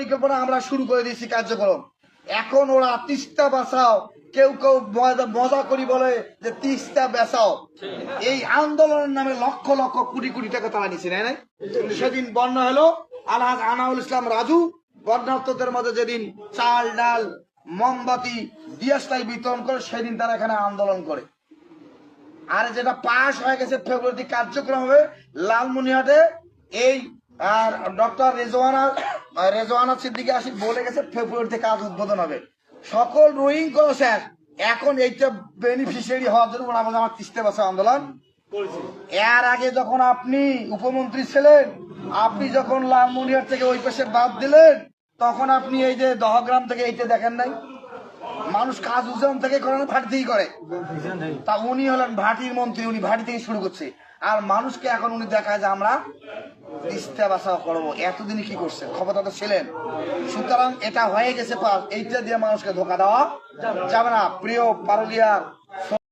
পরিকল্পনা আমরা শুরু করে দিয়েছি কার্যক্রম। এখন ওরা তিস্তা বাঁচাও, কেউ কেউ মজা করি বলে যে তিস্তা বেচাও, এই আন্দোলনের নামে লক্ষ লক্ষ কোটি কোটি টাকা তারা নিচ্ছে, নাই? সেদিন বন্যা হলো, আলহাজ আনাউল ইসলাম রাজু বন্যার্থদের মধ্যে যেদিন চাল ডাল মোমবাতি দিয়াশলাই বিতরণ করে, সেদিন তারা এখানে আন্দোলন করে। আর যেটা পাশ হয়ে গেছে ফেব্রুয়ারিতে কার্যক্রম হবে লালমনিরহাটে, এই ডক্টর রেজওয়ানা সিদ্দিকী আসিফ বলে গেছে ফেব্রুয়ারিতে কাজ উদ্বোধন হবে। সকল রোয়িং করা শেষ, এখন এইটা বেনিফিশিয়ারি হওয়ার জন্য আমার তিস্তা বাঁচাও আন্দোলন। এর আগে যখন আপনি উপমন্ত্রী ছিলেন, আপনি যখন লালমনিরহাট থেকে ওই পাশে বাদ দিলেন, তখন আপনি এই যে দহগ্রাম থেকে এইটা দেখেন নাই? মানুষ কাজ উজান থেকে করে না, ভাটি থেকে করে। তা উনি হলেন ভাটির মন্ত্রী, উনি ভাটি থেকে শুরু করছে। আর মানুষকে এখন উনি দেখায় যে আমরা তিস্তা বাঁচাও করবো। এতদিন কি করছে, ক্ষমতাটা ছিলেন। সুতরাং এটা হয়ে গেছে পাস, এইটা দিয়ে মানুষকে ধোকা দেওয়া যাবে না। প্রিয় পারুলিয়ার